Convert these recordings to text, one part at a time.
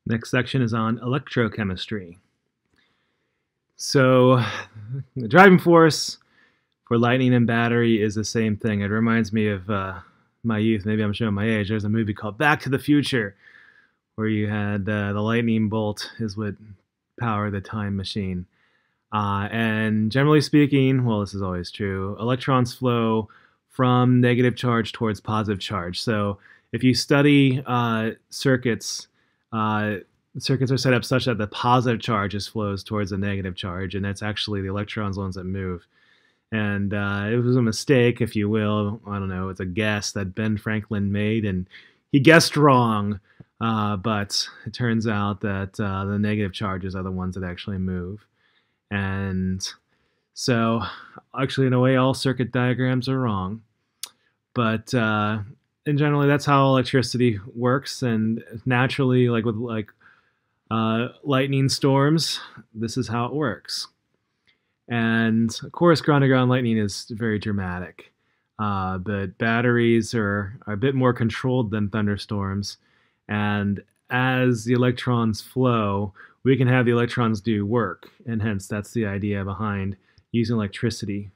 Next section is on electrochemistry. So the driving force for lightning and battery is the same thing. It reminds me of my youth. Maybe I'm showing my age. There's a movie called Back to the Future where you had the lightning bolt is what powered the time machine. And generally speaking, well, this is always true, electrons flow from negative charge towards positive charge. So if you study circuits, circuits are set up such that the positive charge flows towards the negative charge, and that's actually the electrons, the ones that move. And it was a mistake, if you will. I don't know, it's a guess that Ben Franklin made, and he guessed wrong. But it turns out that the negative charges are the ones that actually move. And so, actually, in a way, all circuit diagrams are wrong. But in generally, that's how electricity works. And naturally, like with lightning storms, this is how it works. And of course, ground-to-ground lightning is very dramatic. But batteries are a bit more controlled than thunderstorms. And as the electrons flow, we can have the electrons do work. And hence, that's the idea behind using electricity.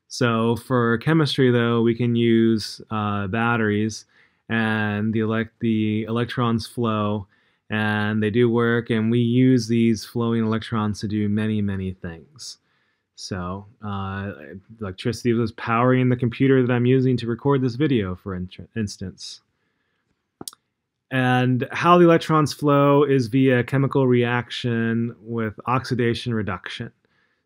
So for chemistry, though, we can use batteries, and the electrons flow, and they do work, and we use these flowing electrons to do many, many things. So electricity was powering the computer that I'm using to record this video, for instance. And how the electrons flow is via chemical reaction with oxidation reduction.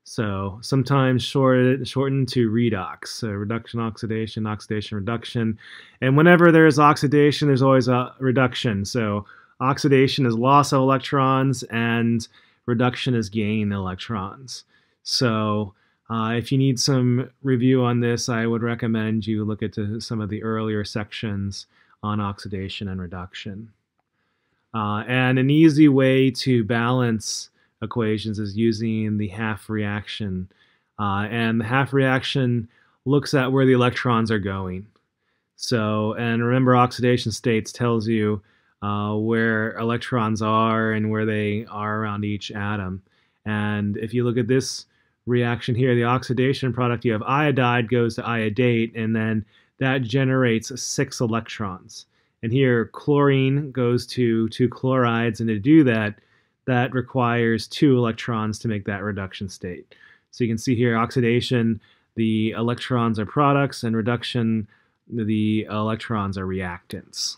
So sometimes shortened to redox. So reduction, oxidation, oxidation, reduction. And whenever there's oxidation, there's always a reduction. So oxidation is loss of electrons, and reduction is gain electrons. So if you need some review on this, I would recommend you look at some of the earlier sections on oxidation and reduction. And an easy way to balance equations is using the half reaction. And the half reaction looks at where the electrons are going. So, and remember, oxidation states tells you where electrons are and where they are around each atom. And if you look at this reaction here, the oxidation product, you have iodide goes to iodate, and then that generates 6 electrons. And here, chlorine goes to 2 chlorides, and to do that, that requires 2 electrons to make that reduction state. So you can see here, oxidation, the electrons are products, and reduction, the electrons are reactants.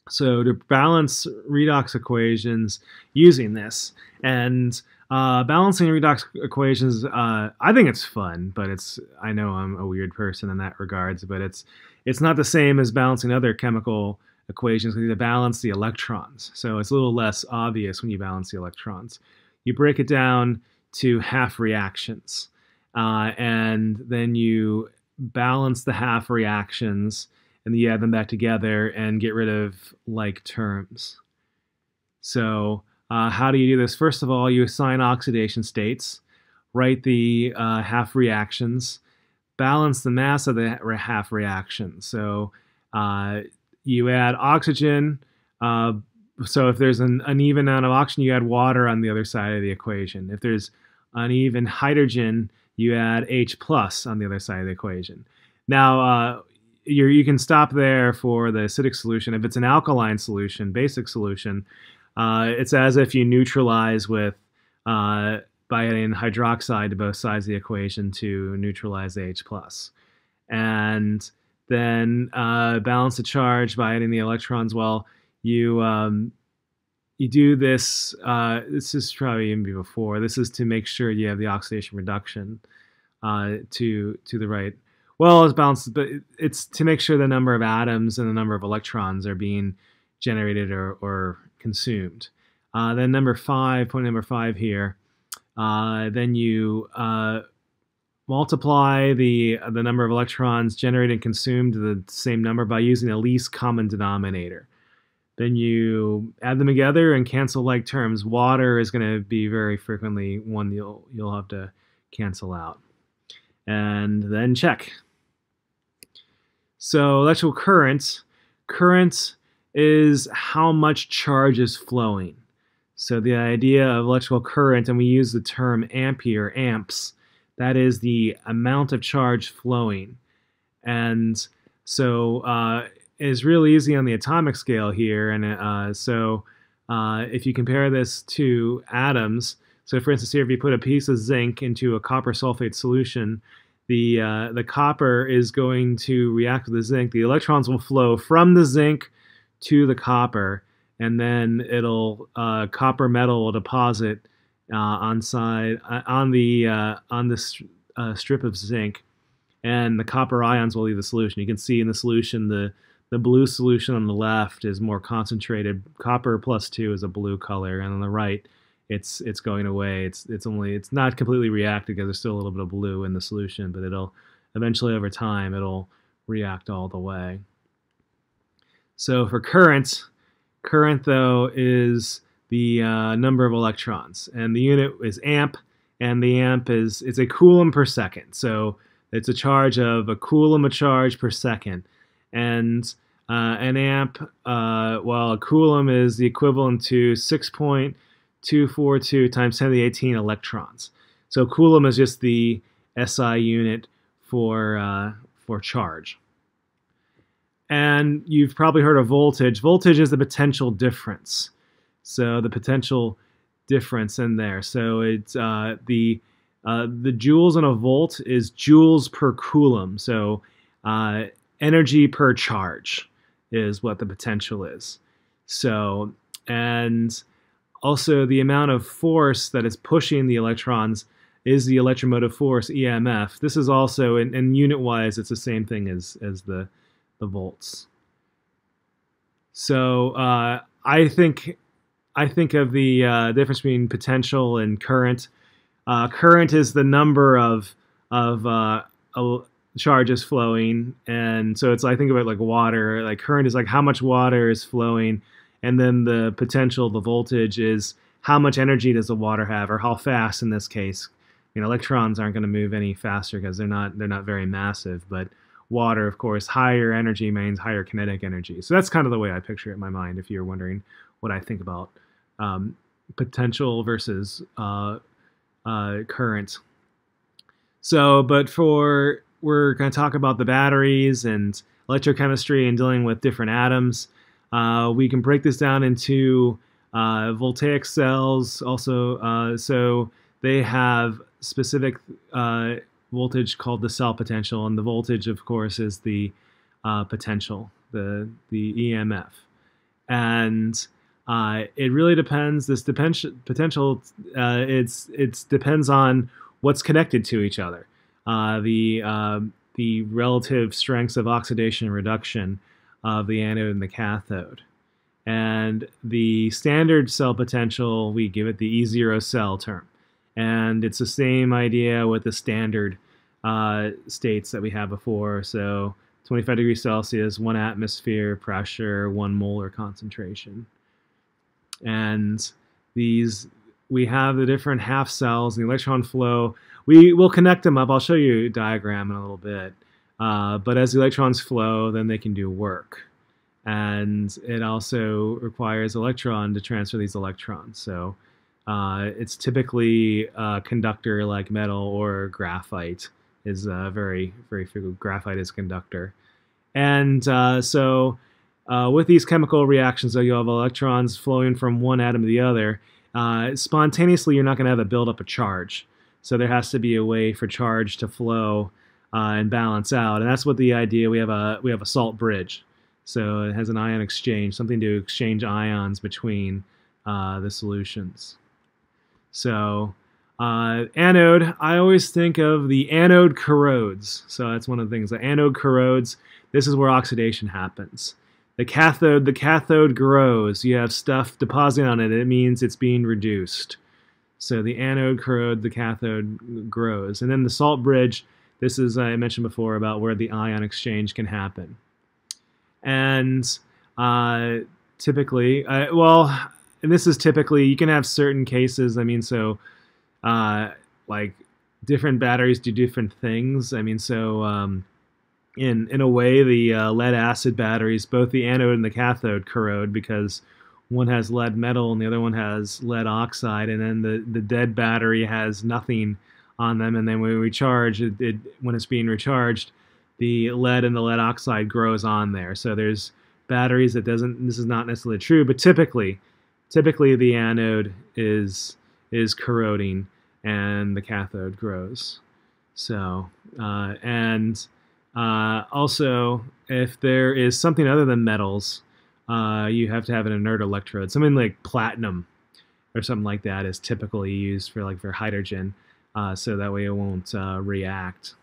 So to balance redox equations using this, and balancing redox equations, I think it's fun, but I know I'm a weird person in that regards, but it's not the same as balancing other chemical equations because you balance the electrons. So it's a little less obvious when you balance the electrons. You break it down to half reactions, and then you balance the half reactions, and then you add them back together and get rid of like terms. So how do you do this? First of all, you assign oxidation states, write the half reactions, balance the mass of the half reactions. So you add oxygen. So if there's an uneven amount of oxygen, you add water on the other side of the equation. If there's uneven hydrogen, you add H plus on the other side of the equation. Now, you can stop there for the acidic solution. If it's an alkaline solution, basic solution, it's as if you neutralize with by adding hydroxide to both sides of the equation to neutralize the H plus. And then balance the charge by adding the electrons. Well, you do this. This is probably even before. This is to make sure you have the oxidation reduction to the right. Well, it's balanced, but it's to make sure the number of atoms and the number of electrons are being generated or consumed. Then point number 5 here. Then you multiply the number of electrons generated and consumed to the same number by using the least common denominator. Then you add them together and cancel like terms. Water is going to be very frequently one you'll have to cancel out. And then check. So electrical current is how much charge is flowing. So the idea of electrical current, and we use the term ampere, amps, that is the amount of charge flowing. And so it's real easy on the atomic scale here. And if you compare this to atoms, so for instance here, if you put a piece of zinc into a copper sulfate solution, the copper is going to react with the zinc. The electrons will flow from the zinc to the copper, and then copper metal will deposit on the strip of zinc, and the copper ions will leave the solution. You can see in the solution the blue solution on the left is more concentrated. Copper +2 is a blue color, and on the right it's going away. It's not completely reacted because there's still a little bit of blue in the solution, but it'll eventually over time it'll react all the way. So for current though is the number of electrons, and the unit is amp, and the amp it's a coulomb per second. So it's a charge of a coulomb of charge per second, and an amp, well, a coulomb is the equivalent to 6.242 times 10 to the 18 electrons. So coulomb is just the SI unit for charge. And you've probably heard of voltage. Voltage is the potential difference. So the potential difference in there. So it's the joules in a volt is joules per coulomb. So energy per charge is what the potential is. So, and also the amount of force that is pushing the electrons is the electromotive force, EMF. This is also, in unit-wise, it's the same thing as the volts. So I think of the difference between potential and current. Current is the number of charges flowing, and so I think of it like water. Like current is like how much water is flowing, and then the potential, the voltage, is how much energy does the water have, or how fast in this case. Electrons aren't going to move any faster because they're not very massive, but water, of course, higher energy means higher kinetic energy. So that's kind of the way I picture it in my mind, if you're wondering what I think about potential versus current. So, but we're going to talk about the batteries and electrochemistry and dealing with different atoms. We can break this down into voltaic cells also. So they have specific voltage called the cell potential, and the voltage, of course, is the potential, the EMF. And it really depends. This potential, it depends on what's connected to each other. The relative strengths of oxidation and reduction of the anode and the cathode. And the standard cell potential, we give it the E0 cell term. And it's the same idea with the standard states that we had before. So 25 degrees Celsius, 1 atmosphere pressure, 1 molar concentration. And we have the different half cells, the electron flow. We will connect them up. I'll show you a diagram in a little bit. But as the electrons flow, then they can do work. And it also requires electron to transfer these electrons. So it's typically a conductor like metal, or graphite is very frequent. Graphite is conductor. And with these chemical reactions, though, you have electrons flowing from one atom to the other. Spontaneously, you're not going to have a buildup of charge. So there has to be a way for charge to flow and balance out. And that's what the idea, we have a salt bridge. So it has an ion exchange, something to exchange ions between the solutions. So anode, I always think of the anode corrodes. So that's one of the things. The anode corrodes. This is where oxidation happens. The cathode grows. You have stuff depositing on it. It means it's being reduced. So the anode corrodes, the cathode grows. And then the salt bridge, this is, I mentioned before, about where the ion exchange can happen. And typically, and this is typically, you can have certain cases, like different batteries do different things. in a way, the lead acid batteries, both the anode and the cathode, corrode because one has lead metal and the other one has lead oxide, and then the dead battery has nothing on them, and then when we charge when it's being recharged, the lead and the lead oxide grows on there. So there's batteries that doesn't. This is not necessarily true, but typically the anode is corroding and the cathode grows. So also, if there is something other than metals, you have to have an inert electrode. Something like platinum or something like that is typically used for hydrogen, so that way it won't react.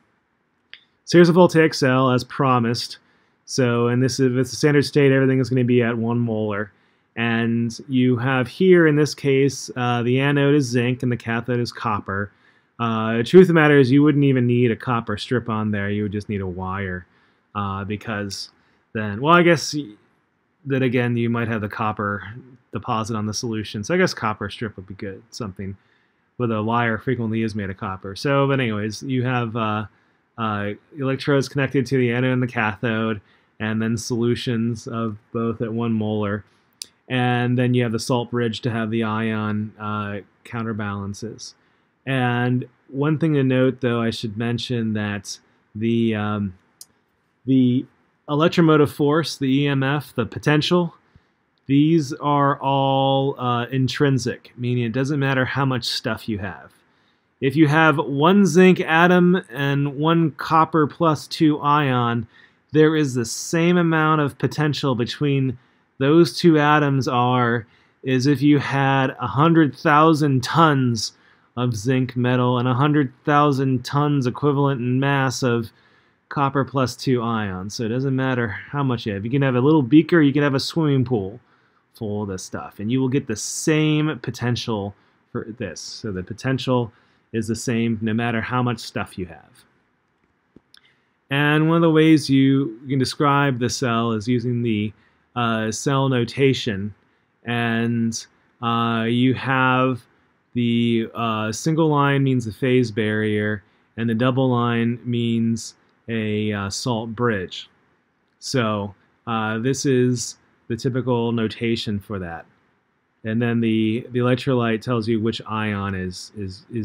So here's a voltaic cell as promised. So, and this is, if it's a standard state, everything is going to be at 1 molar. And you have here, in this case, the anode is zinc and the cathode is copper. The truth of the matter is you wouldn't even need a copper strip on there. You would just need a wire, because then, well, I guess then again you might have the copper deposit on the solution. So I guess copper strip would be good. Something with a wire frequently is made of copper. So, but anyways, you have electrodes connected to the anode and the cathode, and then solutions of both at 1 molar. And then you have the salt bridge to have the ion counterbalances. And one thing to note, though, I should mention that the electromotive force, the EMF, the potential, these are all intrinsic, meaning it doesn't matter how much stuff you have. If you have 1 zinc atom and 1 copper plus 2 ion, there is the same amount of potential between those 2 atoms as if you had 100,000 tons of zinc metal and 100,000 tons equivalent in mass of copper plus 2 ions. So it doesn't matter how much you have. You can have a little beaker, you can have a swimming pool full of this stuff, and you will get the same potential for this. So the potential is the same no matter how much stuff you have. And one of the ways you can describe the cell is using the cell notation. And you have the single line means a phase barrier, and the double line means a salt bridge. So this is the typical notation for that. And then the electrolyte tells you which ion is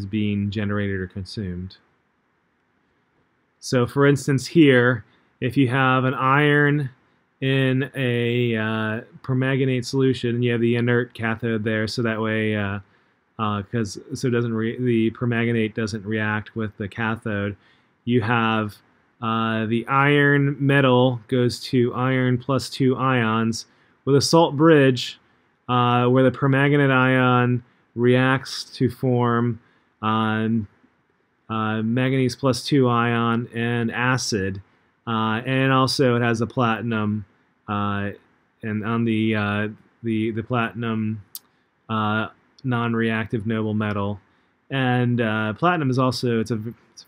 being generated or consumed. So for instance here, if you have an iron in a permanganate solution, and you have the inert cathode there, so that way, the permanganate doesn't react with the cathode, you have the iron metal goes to iron plus 2 ions with a salt bridge, where the permanganate ion reacts to form manganese plus 2 ion and acid, and also it has a platinum, and on the platinum non-reactive noble metal, and platinum is also it's a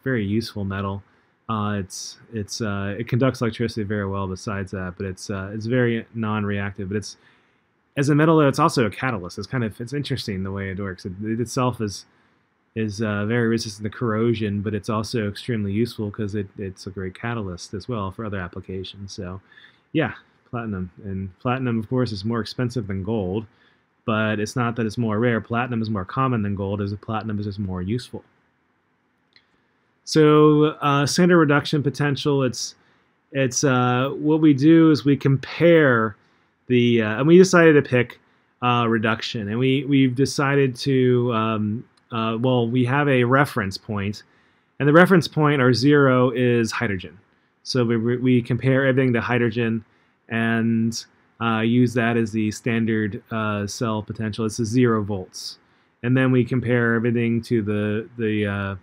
very useful metal. It conducts electricity very well. Besides that, but it's very non-reactive. But it's, as a metal, though, it's also a catalyst. It's interesting the way it works. It itself is very resistant to corrosion, but it's also extremely useful because it's a great catalyst as well for other applications. So, yeah, platinum. And platinum, of course, is more expensive than gold, but it's not that it's more rare. Platinum is more common than gold, as platinum is just more useful. So standard reduction potential, it's what we do is we compare the, and we decided to pick reduction, and we've decided to, well, we have a reference point, and the reference point, our 0, is hydrogen. So we compare everything to hydrogen and use that as the standard cell potential. It's 0 volts. And then we compare everything to the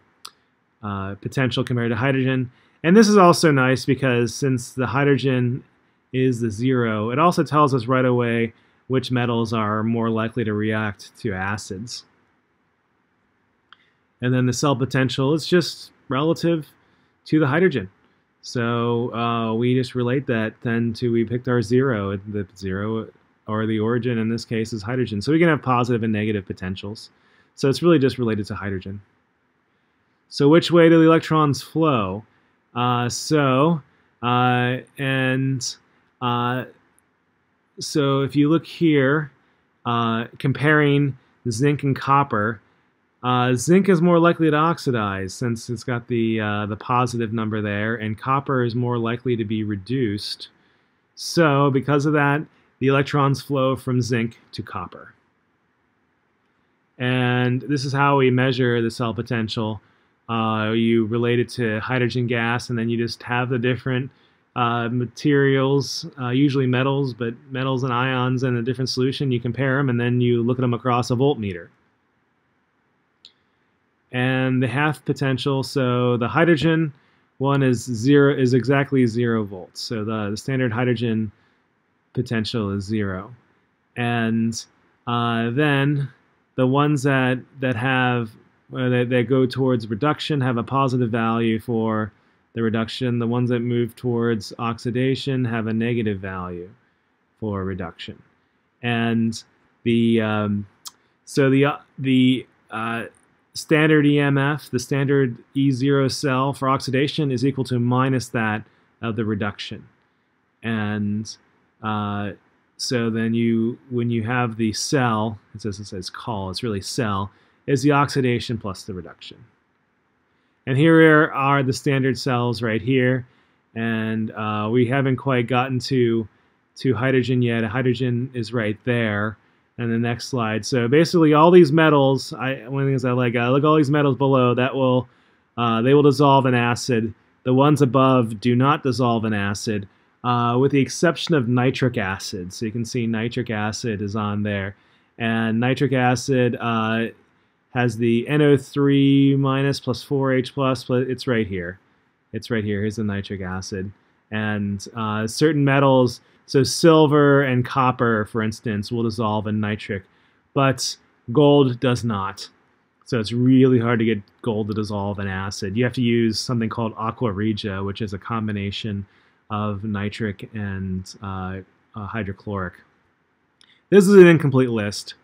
potential compared to hydrogen. And this is also nice because since the hydrogen is the 0, it also tells us right away which metals are more likely to react to acids. And then the cell potential is just relative to the hydrogen. So we just relate that then to, we picked our 0. The 0, or the origin in this case, is hydrogen. So we can have positive and negative potentials. So it's really just related to hydrogen. So which way do the electrons flow? And so if you look here, comparing zinc and copper, zinc is more likely to oxidize since it's got the positive number there, and copper is more likely to be reduced. So because of that, the electrons flow from zinc to copper. And this is how we measure the cell potential. You relate it to hydrogen gas, and then you just have the different materials, usually metals, but metals and ions in a different solution. You compare them, and then you look at them across a voltmeter. And the half potential, so the hydrogen one is exactly 0 volts. So the standard hydrogen potential is 0. And then the ones that have that go towards reduction have a positive value for the reduction. The ones that move towards oxidation have a negative value for reduction. And the standard EMF, the standard E0 cell for oxidation, is equal to minus that of the reduction. And so then when you have the cell, it says call, it's really cell, is the oxidation plus the reduction. And here are the standard cells right here. And we haven't quite gotten to hydrogen yet. Hydrogen is right there. And the next slide. So basically, all these metals. One of the things I look at all these metals below. They will dissolve in acid. The ones above do not dissolve in acid, with the exception of nitric acid. So you can see nitric acid is on there, and nitric acid has the NO3 minus plus 4H plus. But it's right here. It's right here. Here's the nitric acid, and certain metals. So silver and copper, for instance, will dissolve in nitric, but gold does not. So it's really hard to get gold to dissolve in acid. You have to use something called aqua regia, which is a combination of nitric and hydrochloric. This is an incomplete list,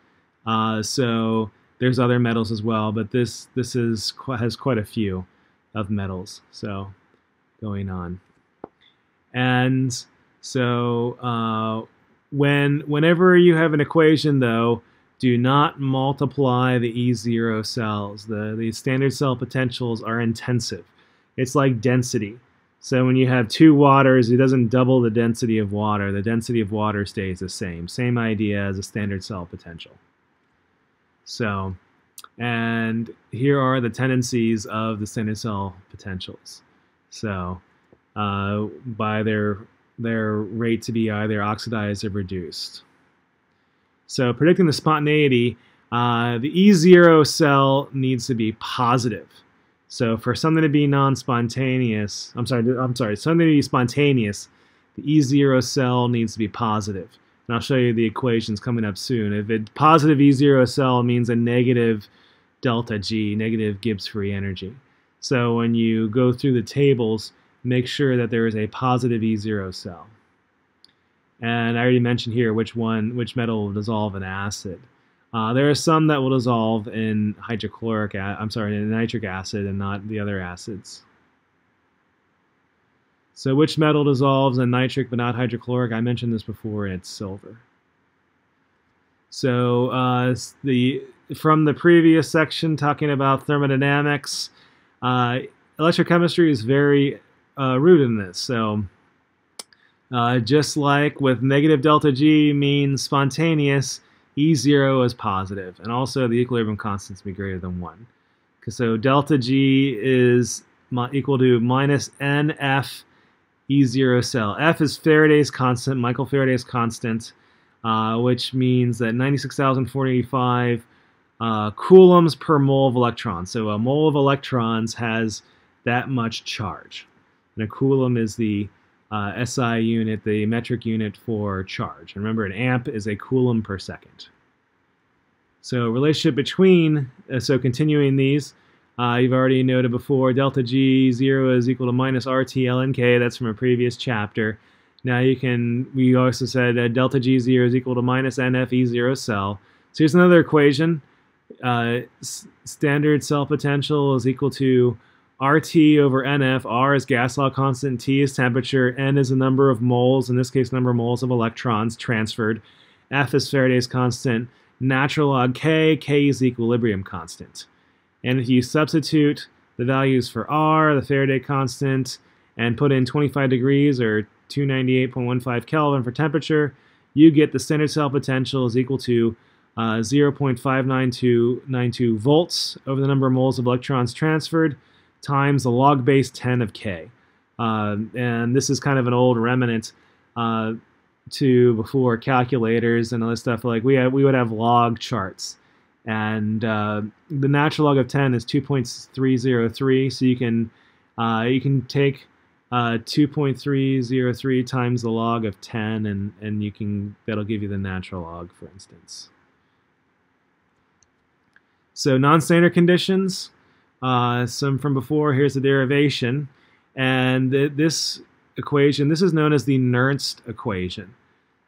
so there's other metals as well, but this has quite a few of metals. So going on, and so whenever you have an equation, though, do not multiply the E0 cells. The standard cell potentials are intensive. It's like density. So when you have two waters, it doesn't double the density of water. The density of water stays the same. Same idea as a standard cell potential. So, and here are the tendencies of the standard cell potentials. So by their rate to be either oxidized or reduced. So predicting the spontaneity, the E0 cell needs to be positive. So for something to be non-spontaneous, something to be spontaneous, the E0 cell needs to be positive. And I'll show you the equations coming up soon. If a positive E0 cell means a negative delta G, negative Gibbs free energy. So when you go through the tables, make sure that there is a positive E0 cell. And I already mentioned here which metal will dissolve in acid. There are some that will dissolve in in nitric acid and not the other acids. So which metal dissolves in nitric but not hydrochloric? I mentioned this before, and it's silver. So from the previous section talking about thermodynamics, electrochemistry is very rooted in this. So just like with negative delta G means spontaneous, E0 is positive, and also the equilibrium constant to be greater than 1. So delta G is equal to minus NF E0 cell. F is Faraday's constant, Michael Faraday's constant, which means that 96,485 coulombs per mole of electrons. So a mole of electrons has that much charge. And a coulomb is the SI unit, the metric unit for charge. And remember, an amp is a coulomb per second. So relationship between, so continuing these, you've already noted before, delta G0 is equal to minus RT ln K. That's from a previous chapter. Now we also said delta G0 is equal to minus NF E0 cell. So here's another equation. Standard cell potential is equal to RT over NF. R is gas law constant, T is temperature, N is the number of moles, in this case number of moles of electrons transferred, F is Faraday's constant, natural log K, K is the equilibrium constant. And if you substitute the values for R, the Faraday constant, and put in 25 degrees or 298.15 Kelvin for temperature, you get the standard cell potential is equal to 0.59292 volts over the number of moles of electrons transferred times the log base 10 of K. And this is kind of an old remnant to before calculators and other stuff. Like we would have log charts. And the natural log of 10 is 2.303, so you can take 2.303 times the log of 10, and that'll give you the natural log, for instance. So non-standard conditions, some from before. Here's the derivation, and this equation, this is known as the Nernst equation.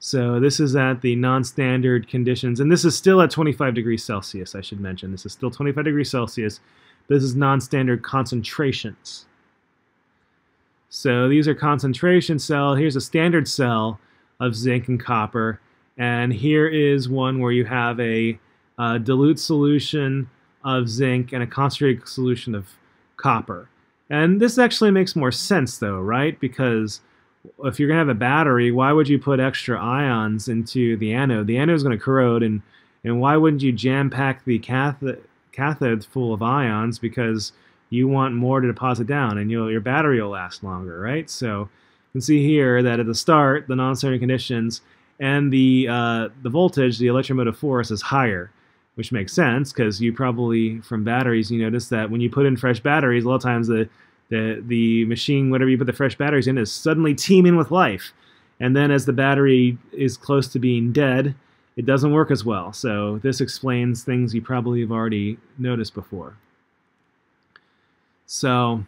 So this is at the non-standard conditions, and this is still at 25 degrees Celsius, I should mention. This is still 25 degrees Celsius. This is non-standard concentrations. So these are concentration cell. Here's a standard cell of zinc and copper, and here is one where you have a dilute solution of zinc and a concentrated solution of copper. And this actually makes more sense, though, right? Because if you're going to have a battery, why would you put extra ions into the anode? The anode is going to corrode, and why wouldn't you jam-pack the cathode full of ions? Because you want more to deposit down, and your battery will last longer, right? So you can see here that at the start, the non-standard conditions and the voltage, the electromotive force, is higher, which makes sense because you probably, from batteries, you notice that when you put in fresh batteries, a lot of times the machine, whatever you put the fresh batteries in, is suddenly teeming with life. And then as the battery is close to being dead, it doesn't work as well. So this explains things you probably have already noticed before. So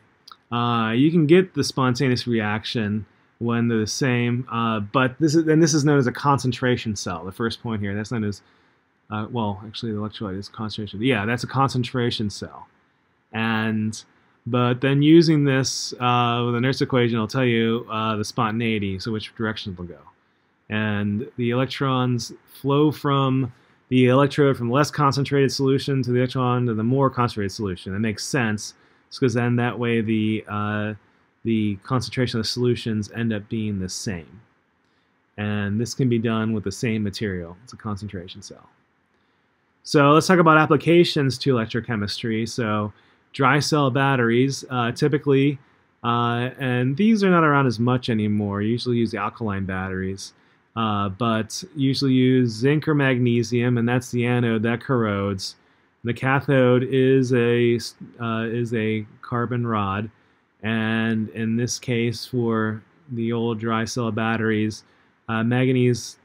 you can get the spontaneous reaction when they're the same, but this is known as a concentration cell. The first point here, that's known as well, actually, the electrolyte is concentration. Yeah, that's a concentration cell. But then using this with the Nernst equation, I'll tell you the spontaneity, so which direction it'll go. And the electrons flow from the electrode from less concentrated solution to the electron to the more concentrated solution. That makes sense, because then that way the concentration of the solutions end up being the same. And this can be done with the same material. It's a concentration cell. So let's talk about applications to electrochemistry. So dry cell batteries, typically, and these are not around as much anymore. You usually use the alkaline batteries, but usually use zinc or magnesium, and that's the anode that corrodes. The cathode is a carbon rod, and in this case, for the old dry cell batteries, manganese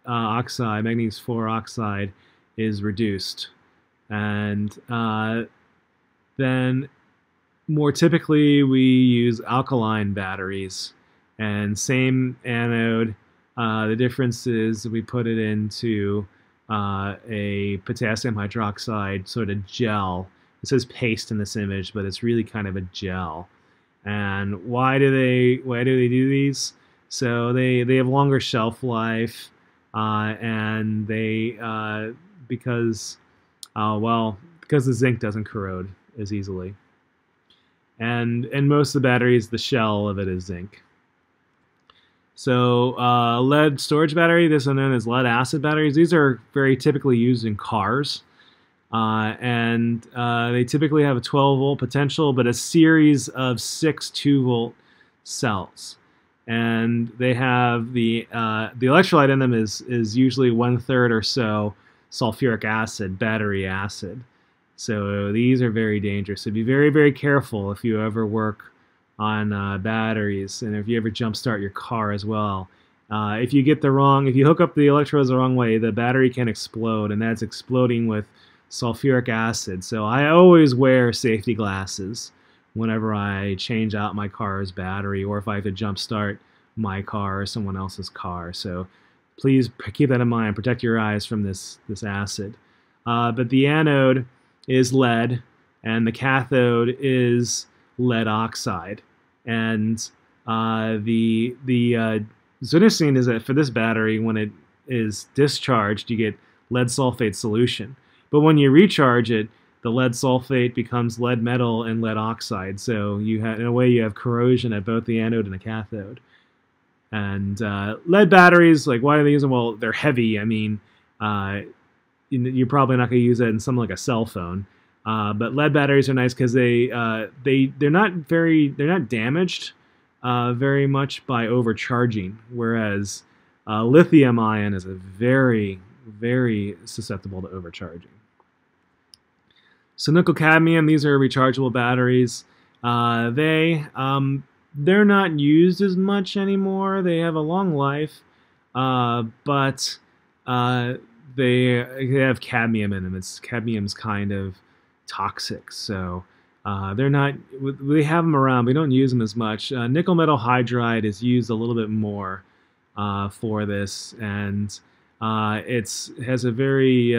oxide, manganese 4 oxide, is reduced. And then more typically we use alkaline batteries, and same anode. The difference is we put it into a potassium hydroxide sort of gel. It says paste in this image, but it's really kind of a gel. And why do they do these? So they have longer shelf life, and they because the zinc doesn't corrode as easily. And most of the batteries, the shell of it is zinc. So lead storage battery, this is known as lead acid batteries. These are very typically used in cars. And they typically have a 12-volt potential, but a series of 6 2-volt cells. And they have the electrolyte in them is usually 1/3 or so sulfuric acid, battery acid. So these are very dangerous. So be very, very careful if you ever work on batteries, and if you ever jumpstart your car as well. If you hook up the electrodes the wrong way, the battery can explode, and that's exploding with sulfuric acid. So I always wear safety glasses whenever I change out my car's battery, or if I have to jumpstart my car or someone else's car. So please keep that in mind. Protect your eyes from this acid. But the anode is lead, and the cathode is lead oxide. And what's interesting is that for this battery, when it is discharged, you get lead sulfate solution. But when you recharge it, the lead sulfate becomes lead metal and lead oxide. So you have, in a way, you have corrosion at both the anode and the cathode. And lead batteries, like, why do they use them? Well, they're heavy. I mean, you're probably not going to use it in something like a cell phone. But lead batteries are nice because they're not damaged very much by overcharging, whereas lithium ion is a very, very susceptible to overcharging. So nickel cadmium, these are rechargeable batteries. They're not used as much anymore. They have a long life, but they have cadmium in them. Cadmium's kind of toxic, so they're not. We have them around. We don't use them as much. Nickel metal hydride is used a little bit more for this, and it has a very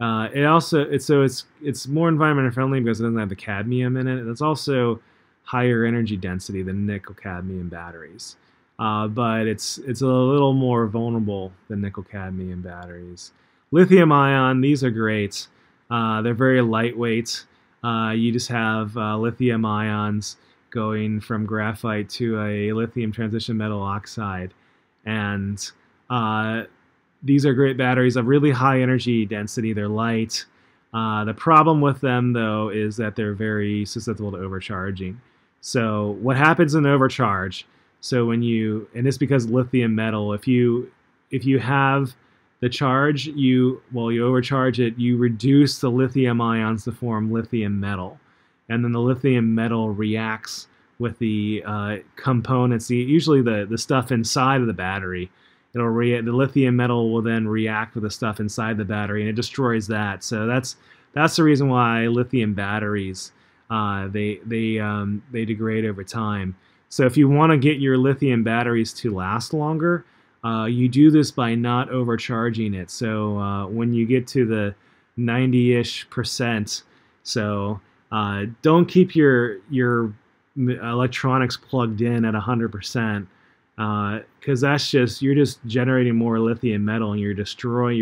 it's more environmentally friendly because it doesn't have the cadmium in it. It's also higher energy density than nickel cadmium batteries, but it's a little more vulnerable than nickel cadmium batteries. Lithium ion, these are great. They're very lightweight. You just have lithium ions going from graphite to a lithium transition metal oxide, and these are great batteries of really high energy density. They're light. The problem with them, though, is that they're very susceptible to overcharging. So what happens in overcharge? So when you, and it's because lithium metal, if you have the charge, you overcharge it, you reduce the lithium ions to form lithium metal, and then the lithium metal reacts with the components, usually the stuff inside of the battery. The lithium metal will then react with the stuff inside the battery, and it destroys that. So that's the reason why lithium batteries they degrade over time. So if you want to get your lithium batteries to last longer, you do this by not overcharging it. So when you get to the 90-ish%, so don't keep your electronics plugged in at 100%. Because you're just generating more lithium metal, and you're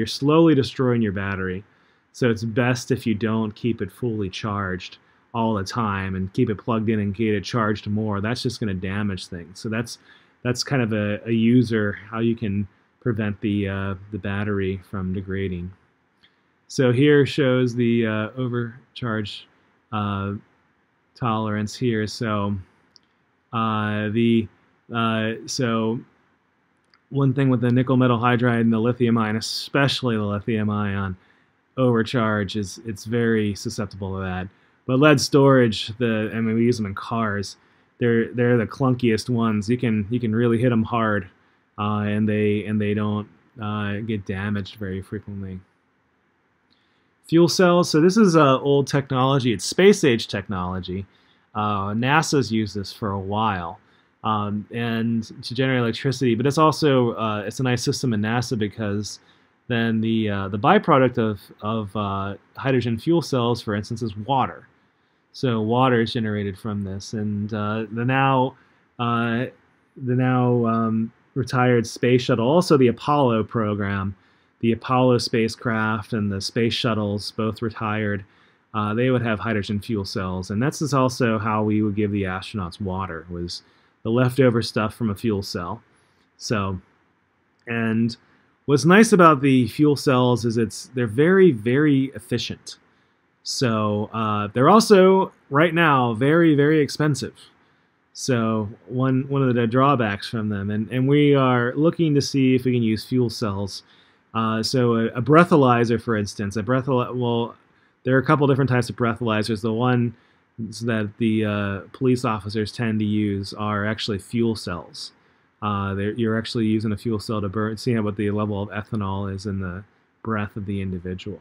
slowly destroying your battery. So it's best if you don't keep it fully charged all the time and keep it plugged in and get it charged more. That's just going to damage things. So that's kind of a user, how you can prevent the battery from degrading. So here shows the overcharge tolerance here. So so one thing with the nickel metal hydride and the lithium ion, especially the lithium ion overcharge, is it's very susceptible to that. But lead storage, we use them in cars. They're the clunkiest ones. You can really hit them hard, and they don't get damaged very frequently. Fuel cells. So this is old technology. It's space age technology. NASA's used this for a while. And to generate electricity, but it's also it's a nice system in NASA because then the byproduct of hydrogen fuel cells, for instance, is water. So water is generated from this, and the now retired space shuttle, also the Apollo program, the Apollo spacecraft and the space shuttles, both retired. They would have hydrogen fuel cells, and that's also how we would give the astronauts water, was the leftover stuff from a fuel cell. So, and what's nice about the fuel cells is they're very, very efficient. So they're also right now very, very expensive. So one of the drawbacks from them, and we are looking to see if we can use fuel cells. So a breathalyzer, for instance, there are a couple different types of breathalyzers. The one that the police officers tend to use are actually fuel cells. You're actually using a fuel cell to burn, see what the level of ethanol is in the breath of the individual.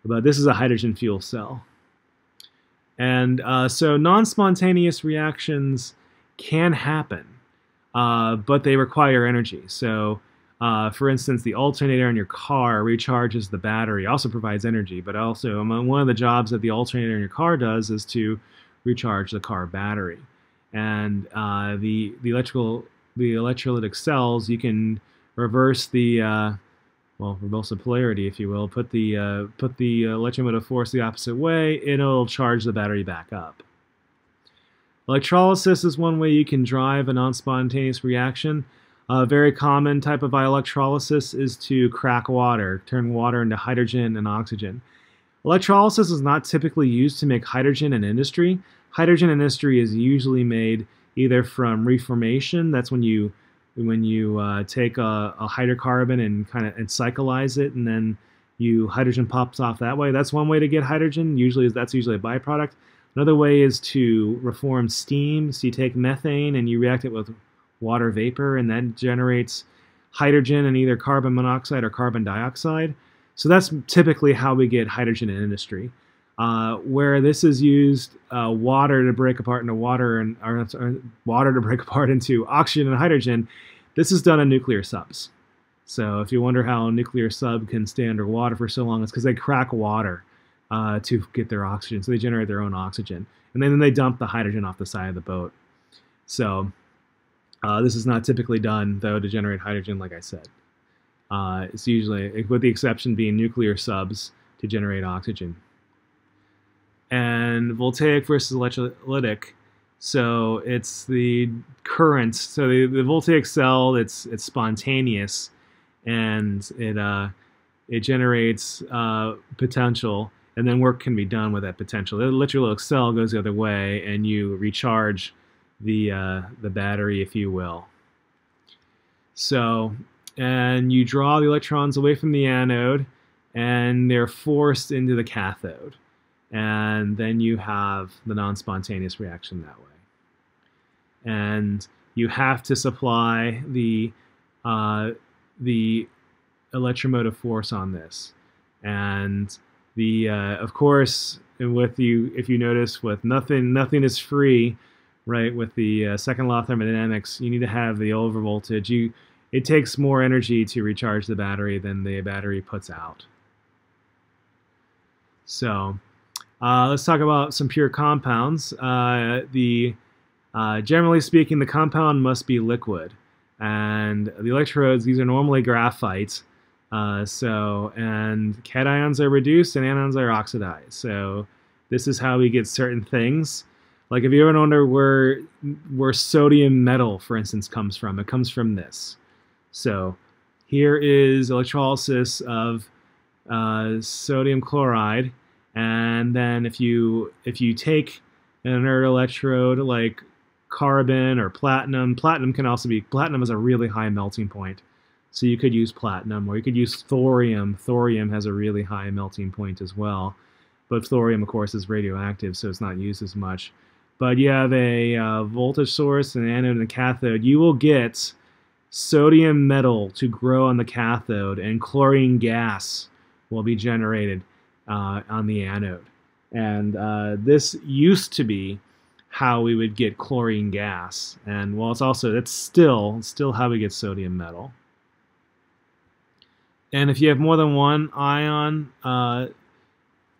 But this is a hydrogen fuel cell. And so non-spontaneous reactions can happen, but they require energy. So for instance, the alternator in your car recharges the battery, also provides energy, but also one of the jobs that the alternator in your car does is to recharge the car battery. And the electrolytic cells, you can reverse the well, repulsive polarity, if you will. Put the electromotive force the opposite way, it'll charge the battery back up. Electrolysis is one way you can drive a non-spontaneous reaction. A very common type of electrolysis is to crack water, turn water into hydrogen and oxygen. Electrolysis is not typically used to make hydrogen in industry. Hydrogen in industry is usually made either from reformation. That's when you take a hydrocarbon and and cyclize it, and then hydrogen pops off that way. That's one way to get hydrogen. That's usually a byproduct. Another way is to reform steam. So you take methane and you react it with water vapor, and that generates hydrogen and either carbon monoxide or carbon dioxide. So that's typically how we get hydrogen in industry. Where this is used, water to break apart into water to break apart into oxygen and hydrogen. This is done in nuclear subs. So if you wonder how a nuclear sub can stay underwater for so long, it's because they crack water to get their oxygen. So they generate their own oxygen, and then they dump the hydrogen off the side of the boat. So this is not typically done, though, to generate hydrogen, like I said. It's usually, with the exception being nuclear subs, to generate oxygen. And voltaic versus electrolytic, so it's the current. So the voltaic cell, it's spontaneous, and it generates potential, and then work can be done with that potential. The electrolytic cell goes the other way, and you recharge the battery, if you will. So, and you draw the electrons away from the anode, and they're forced into the cathode. And then you have the non-spontaneous reaction that way. And you have to supply the electromotive force on this. And of course, if you notice, with nothing is free, right? With the second law of thermodynamics, you need to have the overvoltage. It takes more energy to recharge the battery than the battery puts out. So let's talk about some pure compounds. Generally speaking, the compound must be liquid, and the electrodes, these are normally graphite. And cations are reduced and anions are oxidized. So this is how we get certain things. Like if you ever wonder where sodium metal, for instance, comes from, it comes from this. So here is electrolysis of sodium chloride, and then if you take an inert electrode like carbon or platinum has a really high melting point. So you could use platinum, or you could use thorium. Thorium has a really high melting point as well. But thorium, of course, is radioactive, so it's not used as much. But you have a voltage source, an anode, and a cathode. You will get sodium metal to grow on the cathode, and chlorine gas will be generated on the anode. And this used to be how we would get chlorine gas. And well, that's still how we get sodium metal. And if you have more than one ion,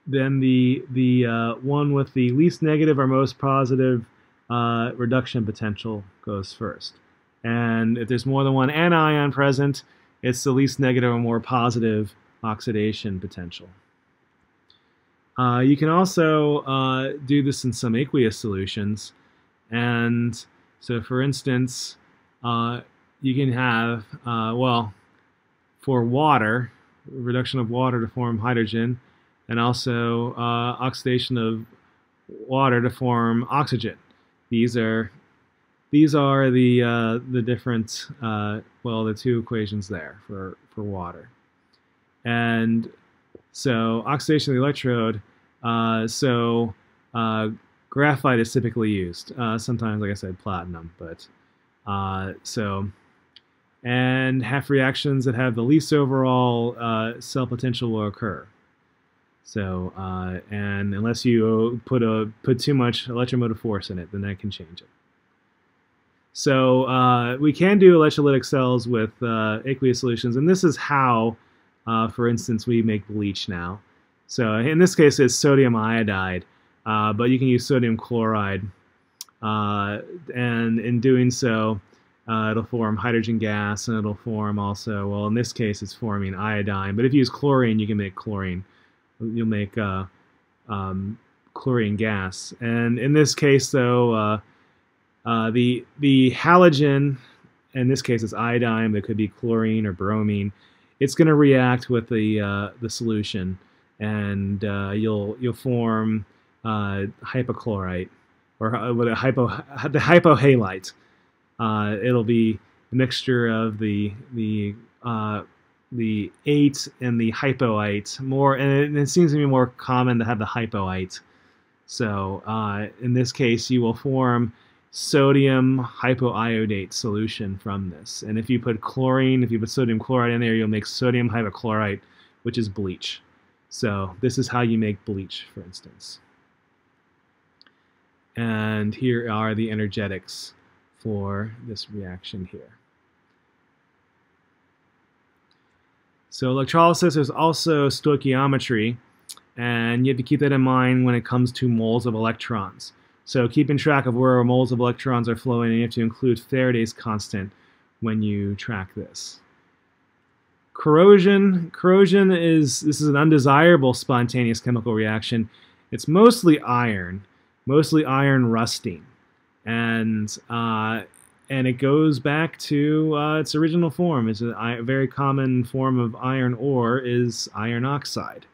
then the one with the least negative or most positive reduction potential goes first. And if there's more than one anion present, it's the least negative or more positive oxidation potential. You can also do this in some aqueous solutions. And so, for instance, you can have, for water, reduction of water to form hydrogen, and also oxidation of water to form oxygen. These are the different the two equations there for water. And so oxidation of the electrode, graphite is typically used. Sometimes, like I said, platinum, but and half reactions that have the least overall cell potential will occur. So, and unless you put too much electromotive force in it, then that can change it. So we can do electrolytic cells with aqueous solutions, and this is how, for instance, we make bleach now. So in this case, it's sodium iodide. but you can use sodium chloride, and in doing so, it'll form hydrogen gas, and it'll form also, well, in this case, it's forming iodine. But if you use chlorine, you can make chlorine. You'll make chlorine gas. And in this case, though, the halogen, in this case, it's iodine, but it could be chlorine or bromine. It's going to react with the solution, and you'll form hypochlorite, or the hypohalite. It'll be a mixture of the 8 and the hypoite, more, and it seems to be more common to have the hypoite. So in this case, you will form sodium hypoiodate solution from this. And if you put chlorine, if you put sodium chloride in there, you'll make sodium hypochlorite, which is bleach. So this is how you make bleach, for instance. And here are the energetics for this reaction here. So electrolysis is also stoichiometry, and you have to keep that in mind when it comes to moles of electrons. So keeping track of where moles of electrons are flowing, and you have to include Faraday's constant when you track this. Corrosion this is an undesirable spontaneous chemical reaction. It's mostly iron rusting, and it goes back to its original form. It's a very common form of iron ore is iron oxide.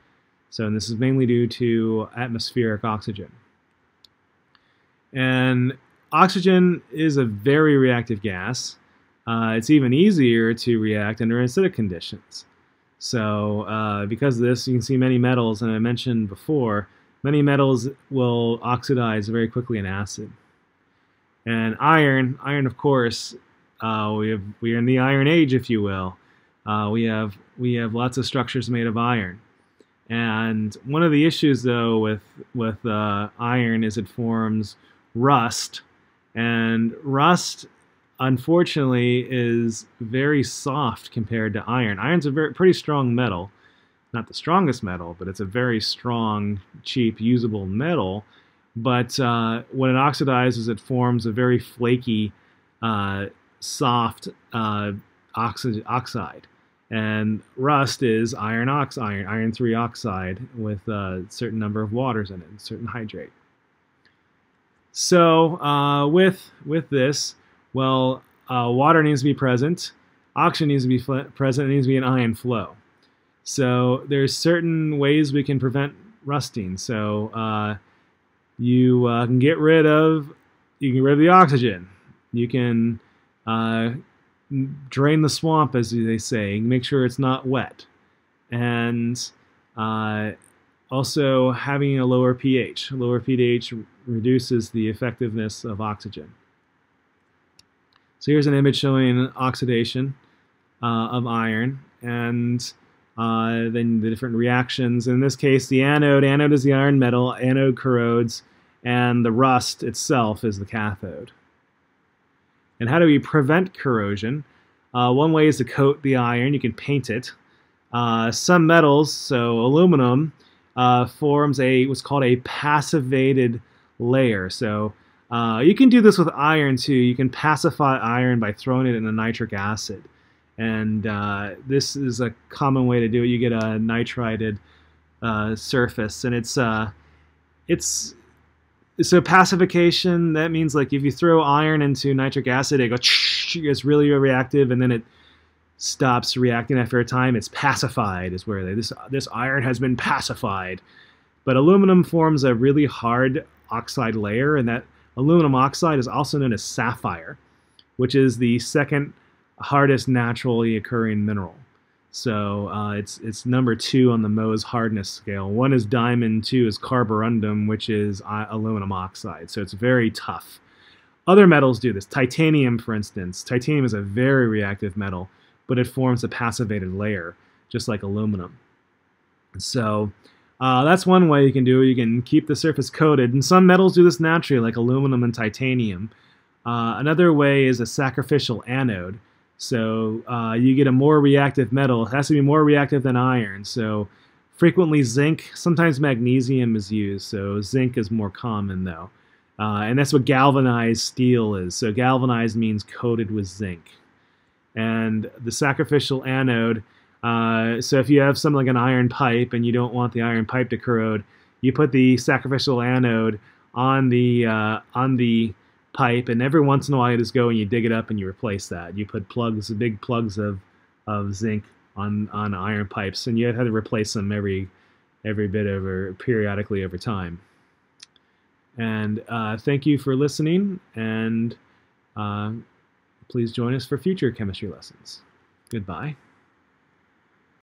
So and this is mainly due to atmospheric oxygen. And oxygen is a very reactive gas. It's even easier to react under acidic conditions. So because of this, you can see many metals, and I mentioned before, many metals will oxidize very quickly in acid. And iron, of course, we are in the Iron Age, if you will. We have lots of structures made of iron. And one of the issues, though, with iron is it forms rust, and rust, unfortunately, is very soft compared to iron. Iron's a pretty strong metal, not the strongest metal, but it's a very strong, cheap, usable metal. But when it oxidizes, it forms a very flaky, soft oxide. And rust is iron 3 oxide with a certain number of waters in it, a certain hydrate. So with this, well, water needs to be present, oxygen needs to be present, it needs to be an ion flow. So there's certain ways we can prevent rusting. So you can get rid of the oxygen. You can drain the swamp, as they say, make sure it's not wet, and also having a lower pH. Lower pH reduces the effectiveness of oxygen. So here's an image showing oxidation of iron, and then the different reactions. In this case, the anode is the iron metal, anode corrodes, and the rust itself is the cathode. And how do we prevent corrosion? One way is to coat the iron. You can paint it. Some metals, so aluminum, forms what's called a passivated layer. So you can do this with iron too. You can pacify iron by throwing it in a nitric acid. And this is a common way to do it. You get a nitrided surface, and it's so pacification. That means like if you throw iron into nitric acid, it gets really reactive, and then it stops reacting after a time. It's pacified, is where this iron has been pacified. But aluminum forms a really hard oxide layer, and that aluminum oxide is also known as sapphire, which is the second hardest naturally occurring mineral. So it's number 2 on the Mohs hardness scale. 1 is diamond, 2 is carborundum, which is aluminum oxide. So it's very tough. Other metals do this. Titanium, for instance. Titanium is a very reactive metal, but it forms a passivated layer, just like aluminum. So that's one way you can do it. You can keep the surface coated. And some metals do this naturally, like aluminum and titanium. Another way is a sacrificial anode. So you get a more reactive metal. It has to be more reactive than iron. So Frequently zinc, sometimes magnesium is used, so zinc is more common though. And that's what galvanized steel is. So galvanized means coated with zinc. And the sacrificial anode, so if you have something like an iron pipe and you don't want the iron pipe to corrode, you put the sacrificial anode on the pipe, and every once in a while you just go and you dig it up and you replace that. You put plugs, big plugs of zinc on iron pipes, and you have to replace them every bit periodically over time. And thank you for listening, and please join us for future chemistry lessons. Goodbye.